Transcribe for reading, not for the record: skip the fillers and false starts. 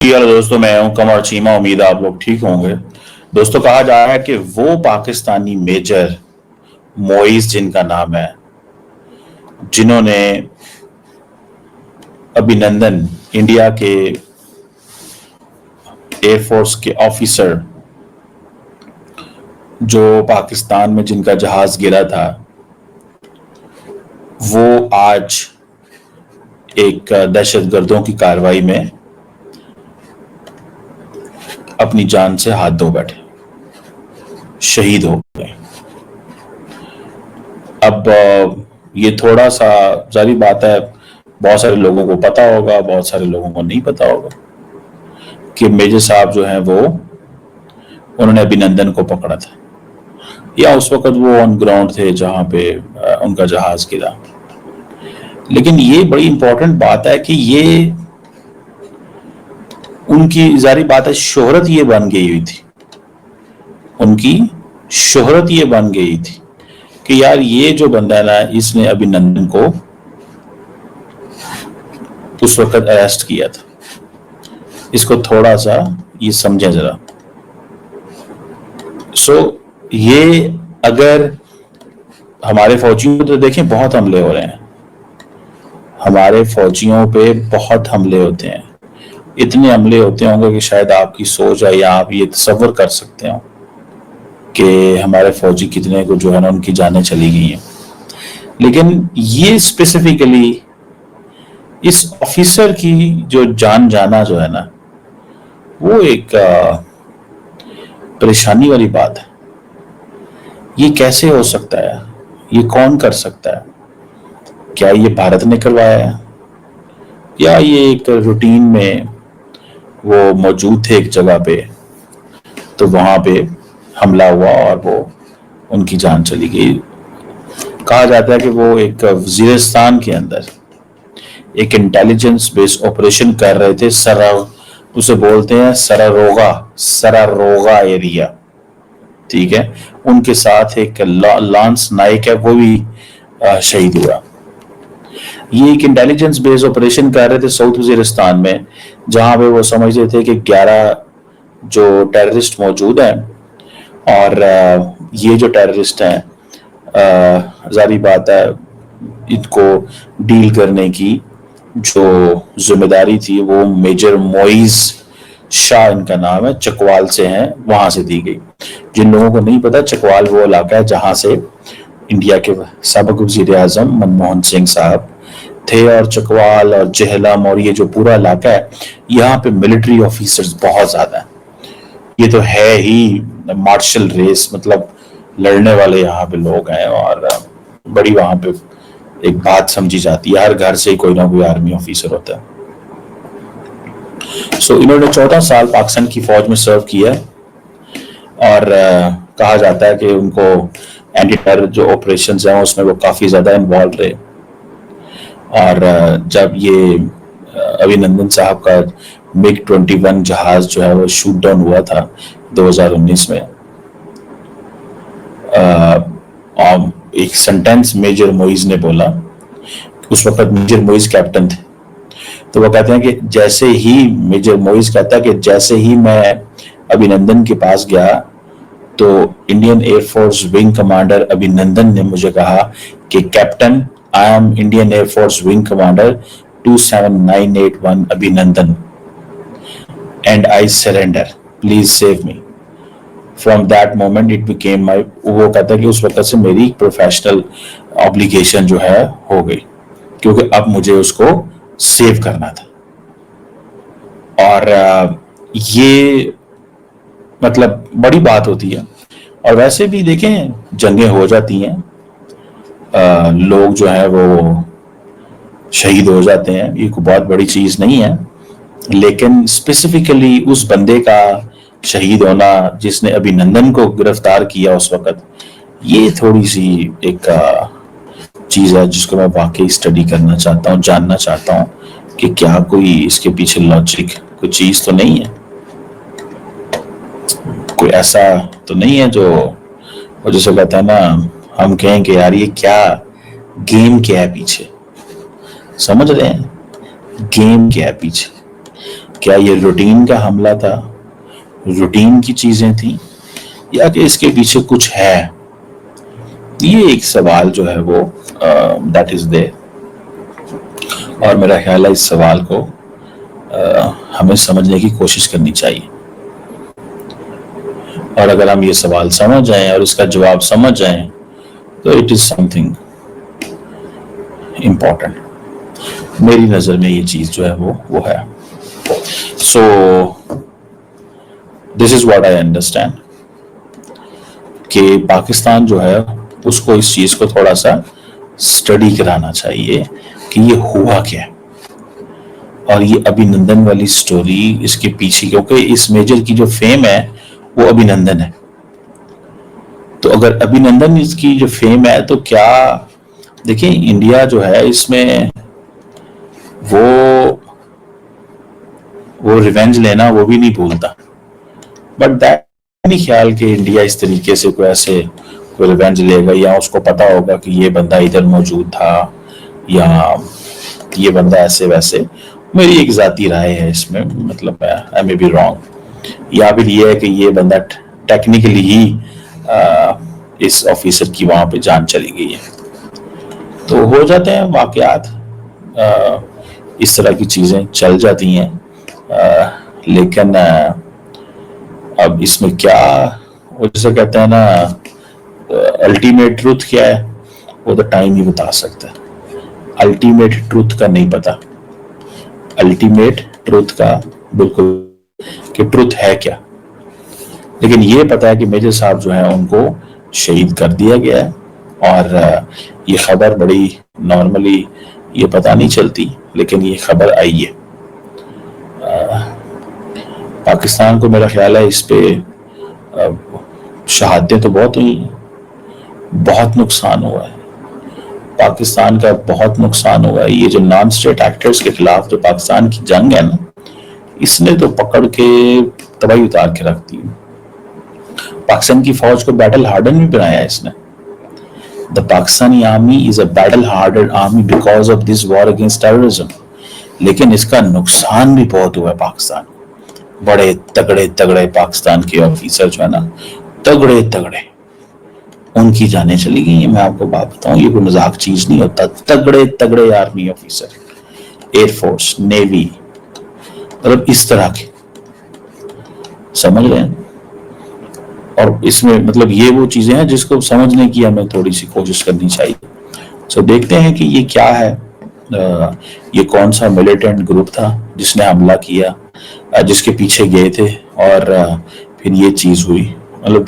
Hello दोस्तों, मैं हूं कमर चीमा। उम्मीद है आप लोग ठीक होंगे। दोस्तों, कहा जा रहा है कि वो पाकिस्तानी मेजर मोइज जिनका नाम है, जिन्होंने अभिनंदन इंडिया के एयरफोर्स के ऑफिसर, जो पाकिस्तान में जिनका जहाज गिरा था, वो आज एक दहशतगर्दों की कार्रवाई में अपनी जान से हाथ धो बैठे, शहीद हो गए। अब ये थोड़ा सा जारी बात है, बहुत सारे लोगों को पता होगा, बहुत सारे लोगों को नहीं पता होगा कि मेजर साहब जो हैं वो उन्होंने अभिनंदन को पकड़ा था, या उस वक्त वो ऑन ग्राउंड थे जहां पे उनका जहाज गिरा। लेकिन ये बड़ी इंपॉर्टेंट बात है कि ये उनकी जारी बात है, शोहरत ये बन गई हुई थी, उनकी शोहरत ये बन गई थी कि यार ये जो बंदा है ना, इसने अभिनंदन को उस वक्त अरेस्ट किया था। इसको थोड़ा सा ये समझे जरा। ये अगर हमारे फौजियों पे तो देखें, बहुत हमले हो रहे हैं, हमारे फौजियों पे बहुत हमले होते हैं। इतने हमले होते होंगे कि शायद आपकी सोच है या आप ये तसव्वुर कर सकते हो कि हमारे फौजी कितने को जो है ना उनकी जानें चली गई हैं। लेकिन ये स्पेसिफिकली इस ऑफिसर की जो जान जाना जो है ना, वो एक परेशानी वाली बात है। ये कैसे हो सकता है? ये कौन कर सकता है? क्या ये भारत ने करवाया है, या ये एक रूटीन में वो मौजूद थे एक जगह पे, तो वहां पे हमला हुआ और वो उनकी जान चली गई? कहा जाता है कि वो एक वजीरिस्तान के अंदर एक इंटेलिजेंस बेस्ड ऑपरेशन कर रहे थे। उसे बोलते हैं सरारोगा एरिया, ठीक है। उनके साथ एक लांस नाइक है, वो भी शहीद हुआ। ये एक इंटेलिजेंस बेस्ड ऑपरेशन कर रहे थे साउथ वजीरिस्तान में, जहां पे वो समझते थे कि 11 जो टेररिस्ट मौजूद हैं, और ये जो टेररिस्ट हैं, जारी बात है, इनको डील करने की जो जिम्मेदारी थी वो मेजर मोइज शाह, इनका नाम है, चकवाल से हैं, वहां से दी गई। जिन लोगों को नहीं पता, चकवाल वो इलाका है जहां से इंडिया के साबिक वजीर आजम मनमोहन सिंह साहब थे, और चकवाल और जेहलम और ये जो पूरा इलाका है, यहाँ पे मिलिट्री ऑफिसर्स बहुत ज्यादा है। ये तो है ही मार्शल रेस, मतलब लड़ने वाले यहाँ पे लोग हैं, और बड़ी वहां पे एक बात समझी जाती है, हर घर से कोई ना कोई आर्मी ऑफिसर होता है। इन्होंने 14 साल पाकिस्तान की फौज में सर्व किया, और कहा जाता है कि उनको एंटी टेरर जो ऑपरेशन हैं उसमें वो काफी ज्यादा इन्वॉल्व रहे। और जब ये अभिनंदन साहब का MiG-21 जहाज जो है वो शूट डाउन हुआ था 2019 में, एक सेंटेंस मेजर मोइज ने बोला, उस वक्त मेजर मोइज कैप्टन थे, तो वो कहते हैं कि जैसे ही मेजर मोइज कहता है कि जैसे ही मैं अभिनंदन के पास गया, तो इंडियन एयरफोर्स विंग कमांडर अभिनंदन ने मुझे कहा कि captain, I am Indian air force wing commander 27981 अभिनंदन, and I surrender, please save me. From that moment it became my, वो कहता है कि उस वक्त से मेरी प्रोफेशनल ऑब्लिगेशन जो है हो गई, क्योंकि अब मुझे उसको सेव करना था। और ये मतलब बड़ी बात होती है। और वैसे भी देखें, जंगें हो जाती हैं, लोग जो है वो शहीद हो जाते हैं, ये कोई बहुत बड़ी चीज नहीं है। लेकिन स्पेसिफिकली उस बंदे का शहीद होना जिसने अभिनंदन को गिरफ्तार किया उस वक्त, ये थोड़ी सी एक चीज है जिसको मैं वाकई स्टडी करना चाहता हूँ, जानना चाहता हूँ कि क्या कोई इसके पीछे लॉजिक, कोई चीज तो नहीं है, कोई ऐसा तो नहीं है जो जैसे कहता है ना, हम कहें कि यार ये क्या गेम क्या है पीछे, समझ रहे हैं? गेम क्या है पीछे। کیا یہ روٹین کا حملہ تھا، روٹین کی چیزیں تھیں، یا کہ اس کے پیچھے کچھ ہے؟ یہ ایک سوال جو ہے وہ دیٹ از دیر، اور میرا خیال ہے اس سوال کو ہمیں سمجھنے کی کوشش کرنی چاہیے، اور اگر ہم یہ سوال سمجھ جائیں اور اس کا جواب سمجھ جائیں تو it is some thing important. میری نظر میں یہ چیز جو ہے وہ ہے۔ سو دس از واٹ آئی انڈرسٹینڈ کہ پاکستان جو ہے اس کو اس چیز کو تھوڑا سا اسٹڈی کرانا چاہیے کہ یہ ہوا کیا ہے، اور یہ ابھی نندن والی سٹوری اس کے پیچھے، کیونکہ اس میجر کی جو فیم ہے وہ ابھی نندن ہے، تو اگر ابھی نندن اس کی جو فیم ہے تو کیا دیکھیں انڈیا جو ہے اس میں وہ ریونج لینا وہ بھی نہیں بھولتا، بٹ دیٹ نہیں خیال کہ انڈیا اس طریقے سے کوئی ایسے کوئی ریونج لے گا، یا اس کو پتا ہوگا کہ یہ بندہ ادھر موجود تھا یا یہ بندہ ایسے ویسے۔ میری ایک ذاتی رائے ہے اس میں، مطلب I may be wrong، یا پھر یہ ہے کہ یہ بندہ ٹیکنیکلی ہی اس آفیسر کی وہاں پہ جان چلی گئی ہے، تو ہو جاتے ہیں واقعات، اس طرح کی چیزیں چل جاتی ہیں، لیکن اب اس میں کیا وہ جیسے کہتے ہیں نا الٹیمیٹ ٹروتھ کیا ہے وہ تو ٹائم ہی بتا سکتا ہے، الٹیمیٹ ٹروتھ کا نہیں پتا، الٹیمیٹ ٹروتھ کا بالکل کہ ٹروتھ ہے کیا، لیکن یہ پتا ہے کہ میجر صاحب جو ہیں ان کو شہید کر دیا گیا ہے، اور یہ خبر بڑی نارملی یہ پتہ نہیں چلتی، لیکن یہ خبر آئی ہے۔ پاکستان کو میرا خیال ہے اس پہ شہادتیں تو بہت ہوئی ہیں، بہت نقصان ہوا ہے، پاکستان کا بہت نقصان ہوا ہے۔ یہ جو نان اسٹیٹ ایکٹرز کے خلاف جو پاکستان کی جنگ ہے نا، اس نے تو پکڑ کے تباہی اتار کے رکھ دی۔ پاکستان کی فوج کو بیٹل ہارڈن بھی بنایا ہے اس نے۔ The Pakistani army is a battle-hardened army because of this war against terrorism. لیکن اس کا نقصان بھی بہت ہوا ہے پاکستان، بڑے تگڑے پاکستان کے آفیسر جو ہے نا، تگڑے ان کی جانیں چلی گئی ہیں۔ میں آپ کو بات بتاؤں، یہ کوئی مذاق چیز نہیں ہوتا، تگڑے army officer, air force, navy, مطلب اس طرح کے، سمجھ رہے ہیں؟ اور اس میں مطلب یہ وہ چیزیں ہیں جس کو سمجھنے کی ہمیں تھوڑی سی کوشش کرنی چاہیے۔ سو دیکھتے ہیں کہ یہ کیا ہے، یہ کون سا ملیٹنٹ گروپ تھا جس نے حملہ کیا، جس کے پیچھے گئے تھے، اور پھر یہ چیز ہوئی، مطلب